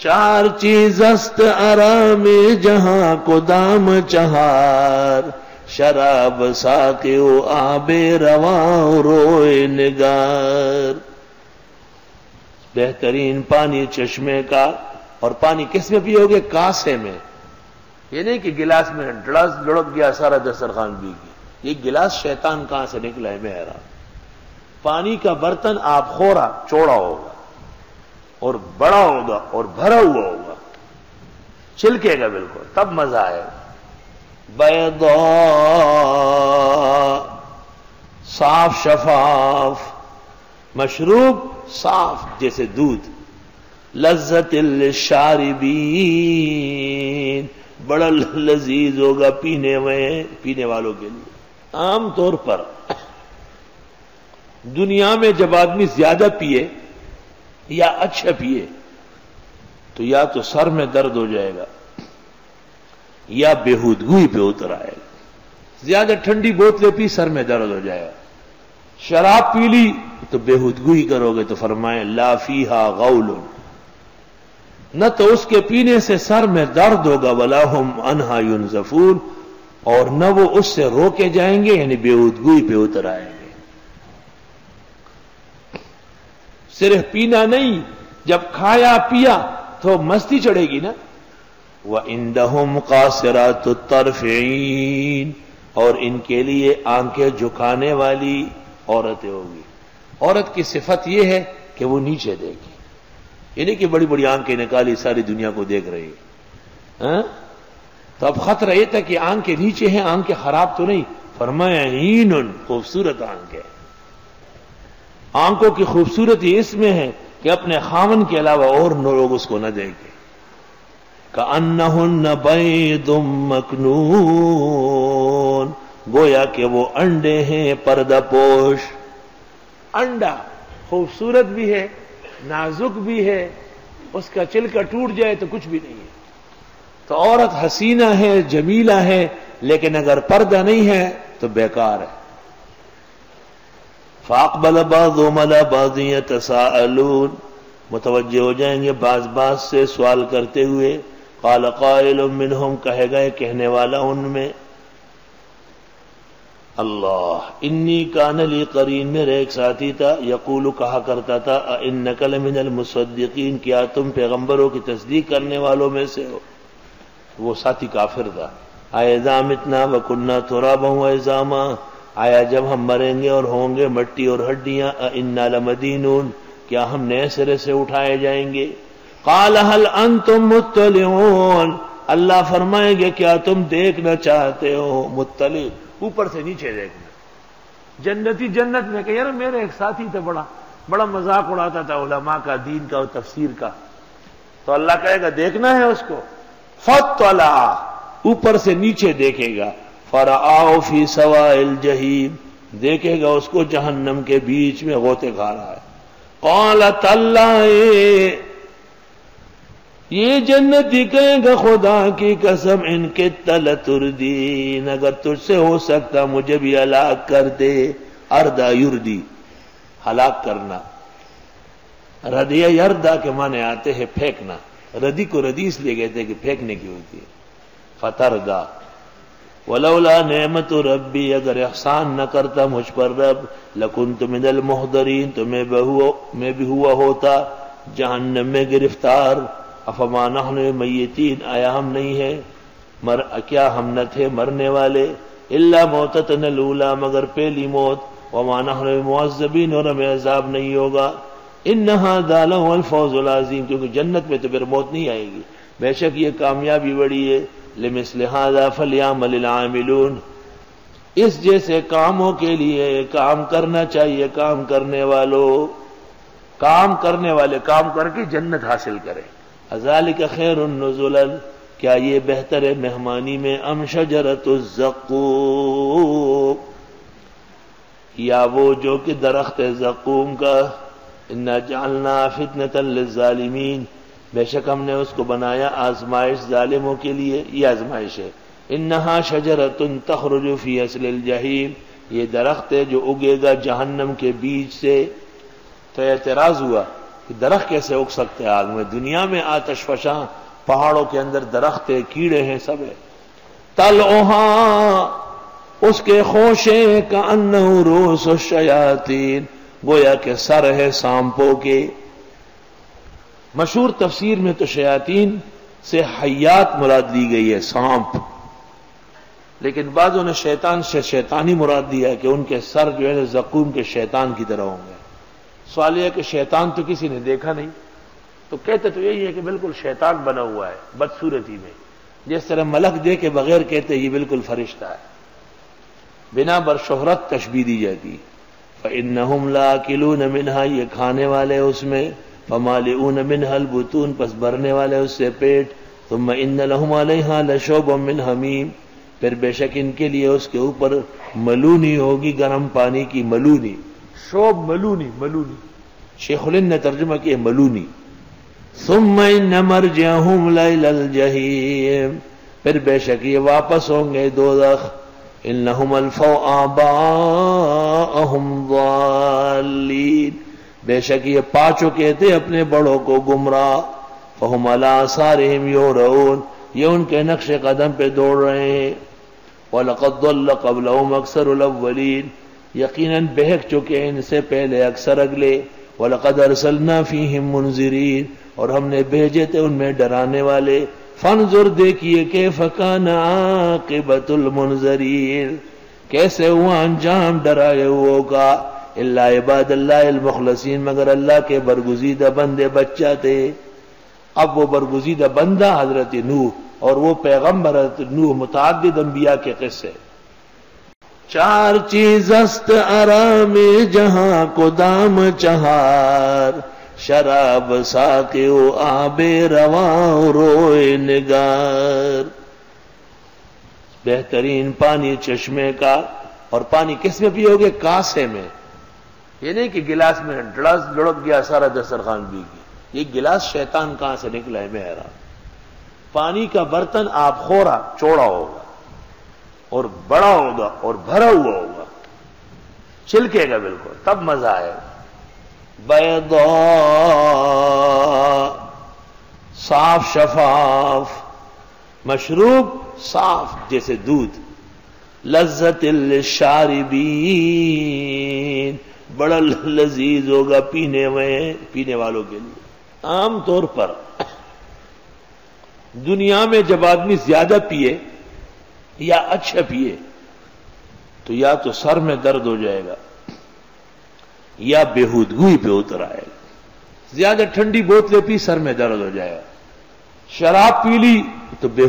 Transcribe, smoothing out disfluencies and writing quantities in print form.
چار چیز است آرام جہاں کو دام چہار، شراب ساقی و آب رواں روئے نگار۔ بہترین پانی چشمے کا، اور پانی کس میں پیو گے؟ کاسے میں، یہ نہیں کہ گلاس میں لڑک گیا سارا دسترخوان بھیگ گیا۔ یہ گلاس شیطان کہاں سے نکلا ہے میں حیران۔ پانی کا برتن آپ خورا چوڑا ہوگا اور بڑا ہوگا اور بھرا ہوا ہوگا، چھلکے گا بالکل، تب مزہ آئے گا۔ بیضاء، صاف شفاف، مشروب صاف جیسے دودھ، لذت للشاربین، بڑا لذیذ ہوگا پینے والوں کے لیے۔ عام طور پر دنیا میں جب آدمی زیادہ پیے یا اچھا پیے تو یا تو سر میں درد ہو جائے گا یا بےہودگی پہ اتر آئے گا۔ زیادہ ٹھنڈی بوتلیں پی، سر میں درد ہو جائے گا۔ شراب پی لی تو بےہودگی کرو گے تو فرمائیں لا فیہا غول، نہ تو اس کے پینے سے سر میں درد ہوگا، ولا ہم عنہا ینزفون، اور نہ وہ اس سے روکے جائیں گے، یعنی بےہودگی پہ اتر آئیں گے۔ صرف پینا نہیں، جب کھایا پیا تو مستی چڑھے گی نا۔ وَعِندَهُمْ قَاصِرَاتُ الطَّرْفِ عِينٌ، اور ان کے لیے آنکھیں جھکانے والی عورتیں ہوگی۔ عورت کی صفت یہ ہے کہ وہ نیچے دیکھے، یعنی کہ بڑی بڑی آنکھیں نکالی ساری دنیا کو دیکھ رہی ہے۔ تو اب خطرہ یہ تھا کہ آنکھیں نیچے ہیں، آنکھیں خراب تو نہیں، فرمایا عین، خوبصورت آنکھ ہے۔ آنکھوں کی خوبصورتی اس میں ہے کہ اپنے خاوند کے علاوہ اور لوگ اس کو نہ دیکھیں۔ کأنہن بیض مکنون، گویا کہ وہ انڈے ہیں پردہ پوش۔ انڈا خوبصورت بھی ہے، نازک بھی ہے، اس کا چلکا ٹوٹ جائے تو کچھ بھی نہیں ہے۔ تو عورت حسینہ ہے، جمیلہ ہے، لیکن اگر پردہ نہیں ہے تو بیکار ہے۔ فَأَقْبَلَ بَعْضُهُمْ عَلَىٰ بَعْضٍ يَتَسَاءَلُونَ، متوجہ ہو جائیں گے بعض سے سوال کرتے ہوئے۔ قَالَ قَائِلٌ مِّنْهُمْ، کہے گئے کہنے والا ان میں، اللہ انی کان لی قرین، میرے ایک ساتھی تھا، یقول کہا کرتا تھا، اِنَّکَ لَمِنَ الْمُصَدِّقِینَ، کیا تم پیغمبروں کی تصدیق کرنے والوں میں سے ہو؟ وہ ساتھی کافر تھا۔ اَإِذَا مِتْنَا وَكُنَّا تُرَابًا وَعِظَامًا، آیا جب ہم مریں گے اور ہوں گے مٹی اور ہڈیاں، اِنَّا لَمَدِینُونَ، کیا ہم نئے سرے سے اٹھائے جائیں گے؟ قَالَ هَلْ أَنْتُمْ مُطَّلِعُونَ، اللہ فرمائیں گے کیا تم دیکھنا چاہتے ہو؟ مطلع، اوپر سے نیچے دیکھنا۔ جنتی جنت میں کہ یار میرے ایک ساتھی تھا، بڑا مذاق اڑاتا تھا علماء کا، دین کا اور تفسیر کا، تو اللہ کہے گا دیکھنا ہے اس کو؟ فَاطَّلَعَ، اوپر سے نیچے دیکھے گا، فَرَآهُ فِي سَوَاءِ الْجَحِيمِ، دیکھے گا اس کو جہنم کے بیچ میں غوطے کھا رہا ہے۔ قَالَ تَاللَّهِ، یہ جنتی کہے گا خدا کی قسم، ان کے لتردین، اگر تجھ سے ہو سکتا مجھے بھی ہلاک کر دے۔ اردا یردی، ہلاک کرنا۔ ردیہ یردا کے معنی آتے ہیں پھینکنا، ردی کو ردی اس لیے کہتے ہیں کہ پھینکنے کی ہوتی ہے۔ فتردا، ولولا نعمت ربی، اگر احسان نہ کرتا مجھ پر رب، لکنت من المحضرین، تو میں بھی ہوا ہوتا جہنم میں گرفتار۔ افما نحن میتین، آیا ہم نہیں ہیں کیا ہم نہ تھے مرنے والے؟ الا موتتنا الاولی، مگر پہلی موت، وما نحن بمعذبین، اور ہمیں عذاب نہیں ہوگا۔ ان ھذا لہو الفوز العظیم، کیونکہ جنت میں تو پھر موت نہیں آئے گی، بے شک یہ کامیابی بڑی ہے۔ لمثل ھذا فلیعمل العاملون، اس جیسے کاموں کے لیے کام کرنا چاہیے کام کرنے والوں، کام کرنے والے کام کر کے جنت حاصل کریں۔ اذالک خیر نزلا، کیا یہ بہتر ہے مہمانی میں؟ ام شجرۃ الزقوم، یا وہ جو کہ درخت زقوم کا؟ انا جعلنا فتنۃ للظالمین، بے شک ہم نے اس کو بنایا آزمائش ظالموں کے لیے، یہ آزمائش ہے۔ انہا شجرۃ تخرج فی اصل الجحیم، یہ درخت ہے جو اگے گا جہنم کے بیج سے۔ تو اعتراض ہوا کہ درخت کیسے اگ سکتے آگ میں؟ دنیا میں آتش فشاں پہاڑوں کے اندر درخت ہے، کیڑے ہیں، سب ہے. طلعها اس کے خوشے کأنہ رؤوس الشیاطین گویا کہ سر ہے سانپوں کے. مشہور تفسیر میں تو شیاطین سے حیات مراد لی گئی ہے، سانپ، لیکن بعضوں نے شیطان سے شیطانی مراد دیا ہے کہ ان کے سر جو ہے زقوم کے شیطان کی طرح ہوں گے. سوال یہ ہے کہ شیطان تو کسی نے دیکھا نہیں، تو کہتے تو یہی ہے کہ بالکل شیطان بنا ہوا ہے بدصورتی میں، جس طرح ملک دے کے بغیر کہتے یہ بالکل فرشتہ ہے. بنا بر شہرت تشبیہ دی جاتی. فإنہم لآکلون منہا یہ کھانے والے اس میں، فمالئون منہا البطون پس بھرنے والے اس سے پیٹ، ثم ان لہم علیہا لشوب من حمیم پھر بے شک ان کے لیے اس کے اوپر ملونی ہوگی گرم پانی کی. ملونی شوب ملونی، ملونی شیخ الہند نے ترجمہ کیا ملونی. ثم ان مرجعہم لیل الجحیم پھر بے شک یہ واپس ہوں گے دوزخ. انہم الفوا آباءہم ضالین بے شک یہ پا چکے تھے اپنے بڑوں کو گمراہ. فہم علی آثارہم یہرعون یہ ان کے نقش قدم پہ دوڑ رہے ہیں. وَلَقَدْ ضَلَّ قَبْلَهُمْ أَكْثَرُ الْأَوَّلِينَ یقیناً بہک چکے ان سے پہلے اکثر اگلے. وَلَقَدْ أَرْسَلْنَا فِيهِمْ مُنذِرِينَ اور ہم نے بھیجے تھے ان میں ڈرانے والے. فانظر دیکھیے کیف کان عاقبۃ المنذرین کیسے ہوا انجام ڈرائے ہوئے کا. الا عباد اللہ المخلصین مگر اللہ کے برگزیدہ بندے بچہ تھے. اب وہ برگزیدہ بندہ حضرت نوح اور وہ پیغمبر حضرت نوح، متعدد انبیاء کے قصے. چار چیز است آرام جہاں کو دام چہار شراب ساقی و آب رواں روئے نگار. بہترین پانی چشمے کا، اور پانی کس میں پیو گے؟ کاسے میں. یہ نہیں کہ گلاس میں لڑک گیا سارا دسترخوان پی گیا. یہ گلاس شیطان کہاں سے نکلا ہے میں حیران. پانی کا برتن آپ خورا چوڑا ہوگا اور بڑا ہوگا اور بھرا ہوا ہوگا، چھلکے گا بالکل، تب مزہ آئے گا. بیضاء صاف شفاف، مشروب صاف جیسے دودھ. لذت للشاربین بڑا لذیذ ہوگا پینے والوں کے لیے. عام طور پر دنیا میں جب آدمی زیادہ پیے یا اچھا پیے تو یا تو سر میں درد ہو جائے گا یا بےہودگی پہ اتر آئے گا. زیادہ ٹھنڈی بوتلیں پی سر میں درد ہو جائے گا، شراب پی لی تو بے